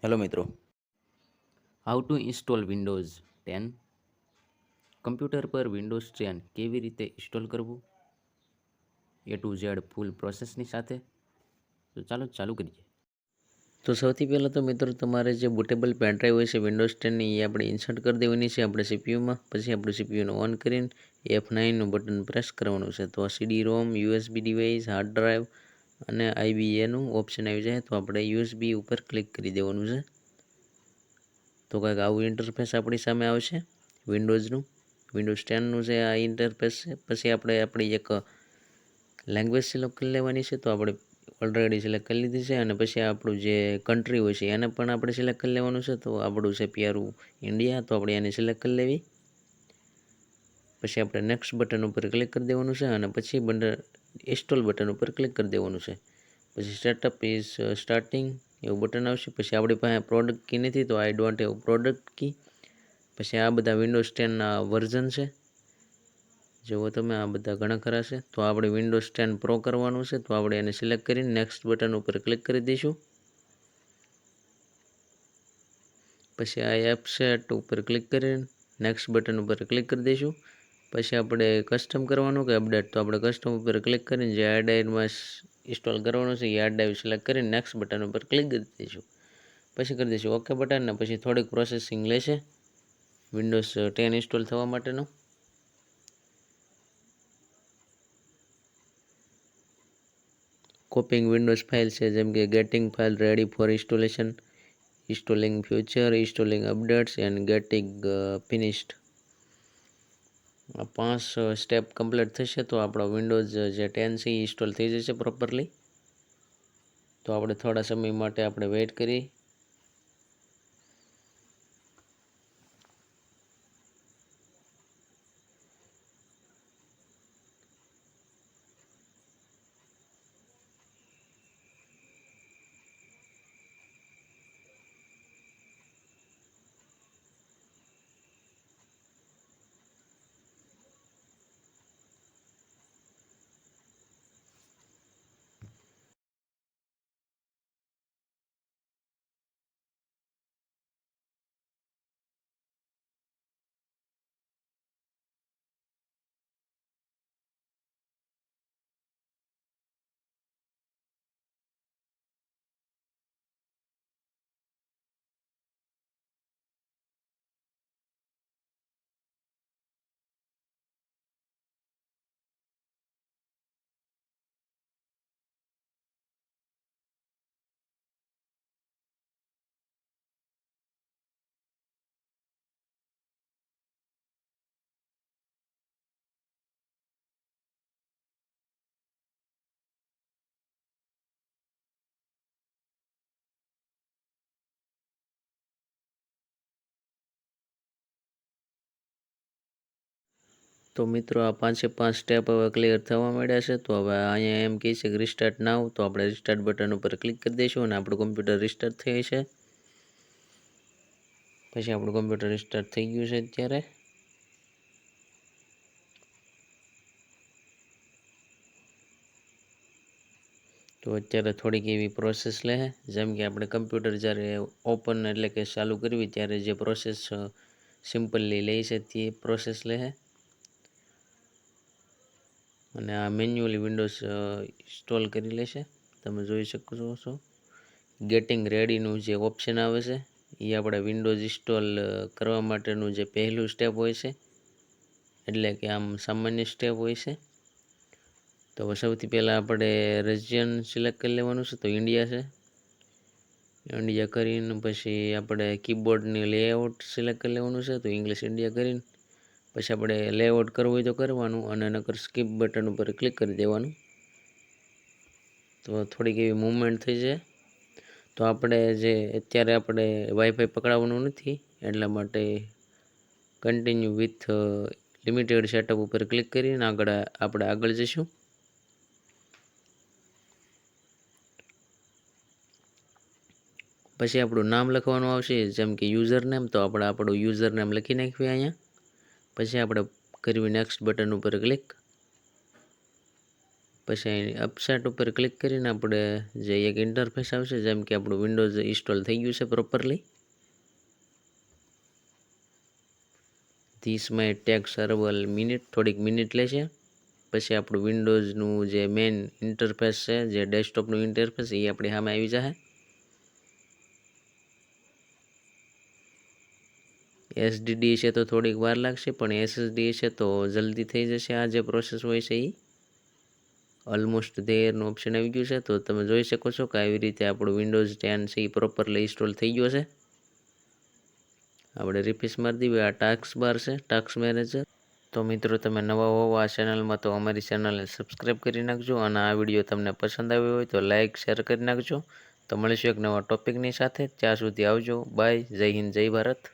Hello મિત્રો, how to install Windows 10 computer પર Windows 10 કેવી રીતે ઇન્સ્ટોલ કરવું એ ટુ ઝેડ ફૂલ પ્રોસેસની સાથે. તો ચાલુ કરીએ. તો સૌથી પહેલાં તો મિત્રો તમારે જે બુટેબલ પેનડ્રાઈવ હોય છે વિન્ડોઝ 10ની એ આપણે ઇન્સર્ટ કરી દેવાની છે આપણે સીપીયુમાં. પછી આપણું સીપીયુને ઓન કરીને F9નું બટન પ્રેસ કરવાનું છે. તો CD રોમ, USB ડિવાઇસ, હાર્ડ ડ્રાઈવ અને IBAનું ઓપ્શન આવી જાય. તો આપણે USB ઉપર ક્લિક કરી દેવાનું છે. તો કંઈક આવું ઇન્ટરફેસ આપણી સામે આવશે વિન્ડોઝ 10નું છે આ ઇન્ટરફેસ છે. પછી આપણે આપણી એક લેંગ્વેજ સિલેક્ટ કરી લેવાની છે. તો આપણે ઓલરેડી સિલેક્ટ કરી લીધી છે. અને પછી આપણું જે કન્ટ્રી હોય છે એને પણ આપણે સિલેક્ટ કરી લેવાનું છે. તો આપણું છે પ્યારું ઇન્ડિયા, તો આપણે એને સિલેક્ટ કરી લેવી. પછી આપણે નેક્સ્ટ બટન ઉપર ક્લિક કરી દેવાનું છે અને પછી ઇન્સ્ટોલ બટન ઉપર ક્લિક કરી દેવાનું છે. પછી સ્ટાર્ટઅપ ઇઝ સ્ટાર્ટિંગ એવું બટન આવશે. પછી આપણી પાસે પ્રોડક્ટ કી નથી, તો આઈ ડોન્ટ હેવ પ્રોડક્ટ કી. પછી આ બધા વિન્ડોઝ 10ના વર્ઝન છે, જુઓ તમે આ બધા ઘણા ખરા છે. તો આપણે વિન્ડોઝ 10 પ્રો કરવાનું છે. તો આપણે એને સિલેક્ટ કરીને નેક્સ્ટ બટન ઉપર ક્લિક કરી દઈશું. પછી આ એપસેટ ઉપર ક્લિક કરીને નેક્સ્ટ બટન ઉપર ક્લિક કરી દઈશું. પછી આપણે કસ્ટમ કરવાનું કે અપડેટ, તો આપણે કસ્ટમ ઉપર ક્લિક કરીને જે હાર્ડ ડ્રાઈવમાં ઇન્સ્ટોલ કરવાનું છે એ હાર્ડ ડ્રાઈવ સિલેક્ટ કરીને નેક્સ્ટ બટન ઉપર ક્લિક કરી દઈશું. પછી કરી દઈશું ઓકે બટન. ને પછી થોડીક પ્રોસેસિંગ લેશે વિન્ડોઝ 10 ઇન્સ્ટોલ થવા માટેનું. કોપિંગ વિન્ડોઝ ફાઇલ છે, જેમ કે getting file ready for installation, installing future, installing updates and getting finished. આ 5 સ્ટેપ કમ્પ્લીટ થશે તો આપણો વિન્ડોઝ જે 10 છે એ ઇન્સ્ટોલ થઈ જશે પ્રોપરલી. તો આપણે થોડા સમય માટે આપણે વેઇટ કરી. તો મિત્રો આ 5 સ્ટેપ હવે ક્લિયર થવા માંડ્યા છે. તો હવે અહીંયા એમ કહે છે કે રિસ્ટાર્ટ નાવ, તો આપણે રિસ્ટાર્ટ બટન ઉપર ક્લિક કરી દઈશું અને આપણું કમ્પ્યુટર રિસ્ટાર્ટ થઈ છે. પછી આપણું કમ્પ્યુટર રિસ્ટાર્ટ થઈ ગયું છે અત્યારે. તો અત્યારે થોડીક એવી પ્રોસેસ લે, જેમ કે આપણે કમ્પ્યુટર જ્યારે ઓપન એટલે કે ચાલુ કરવી ત્યારે જે પ્રોસેસ સિમ્પલી લે છે તે પ્રોસેસ લે. અને આ મેન્યુઅલી વિન્ડોઝ ઇન્સ્ટોલ કરી લેશે. તમે જોઈ શકો છો ગેટિંગ રેડીનું જે ઓપ્શન આવે છે એ આપણે વિન્ડોઝ ઇન્સ્ટોલ કરવા માટેનું જે પહેલું સ્ટેપ હોય છે, એટલે કે આમ સામાન્ય સ્ટેપ હોય છે. તો સૌથી પહેલાં આપણે રિજિયન સિલેક્ટ કરી લેવાનું છે. તો ઇન્ડિયા છે, ઇન્ડિયા કરીને પછી આપણે કીબોર્ડની લેઆઉટ સિલેક્ટ કરી લેવાનું છે. તો ઇંગ્લિશ ઇન્ડિયા કરીને પછી આપણે લેઆઉટ કરવું હોય તો કરવાનું, અને નકર સ્કીપ બટન ઉપર ક્લિક કરી દેવાનું. તો થોડીક એવી મૂવમેન્ટ થઈ જાય. તો આપણે અત્યારે આપણે વાઈફાઈ પકડાવવાનું નથી, એટલા માટે કન્ટિન્યુ વિથ લિમિટેડ સેટઅપ ઉપર ક્લિક કરીને આપણે આગળ જઈશું. પછી આપણું નામ લખવાનું આવશે, જેમ કે યુઝર નેમ. તો આપણે આપણું યુઝર નેમ લખી નાખીએ અહીંયા. પછી આપણે કરવી નેક્સ્ટ બટન ઉપર ક્લિક. પછી અહીં અપસેટ ઉપર ક્લિક કરીને આપણે જે એક ઇન્ટરફેસ આવશે, જેમ કે આપણું વિન્ડોઝ ઇન્સ્ટોલ થઈ ગયું છે properly. This may take several minute, થોડીક મિનિટ લેશે. પછી આપણું વિન્ડોઝનું જે મેઇન ઇન્ટરફેસ છે, જે ડેસ્કટોપનું ઇન્ટરફેસ, એ આપણી સામે આવી જશે. એસડીડી છે તો થોડીક વાર લાગશે, પણ એસએસડી છે તો જલ્દી થઈ જશે. આ જે પ્રોસેસ હોય છે એ ઓલમોસ્ટ દેરનું ઓપ્શન આવી ગયું છે. તો તમે જોઈ શકો છો કે આવી રીતે આપણું વિન્ડોઝ 10 છે એ પ્રોપરલી ઇન્સ્ટોલ થઈ ગયો છે. આપણે રિફ્રેશ મારી દઈએ. આ ટાસ્ક બાર છે, ટાસ્ક મેનેજર. તો મિત્રો, તમે નવા હોવ આ ચેનલમાં તો અમારી ચેનલને સબસ્ક્રાઈબ કરી નાખજો, અને આ વિડીયો તમને પસંદ આવ્યો હોય તો લાઇક શેર કરી નાખજો. તો મળીશું એક નવા ટોપિકની સાથે. ત્યાં સુધી આવજો. બાય. જય હિન્દ, જય ભારત.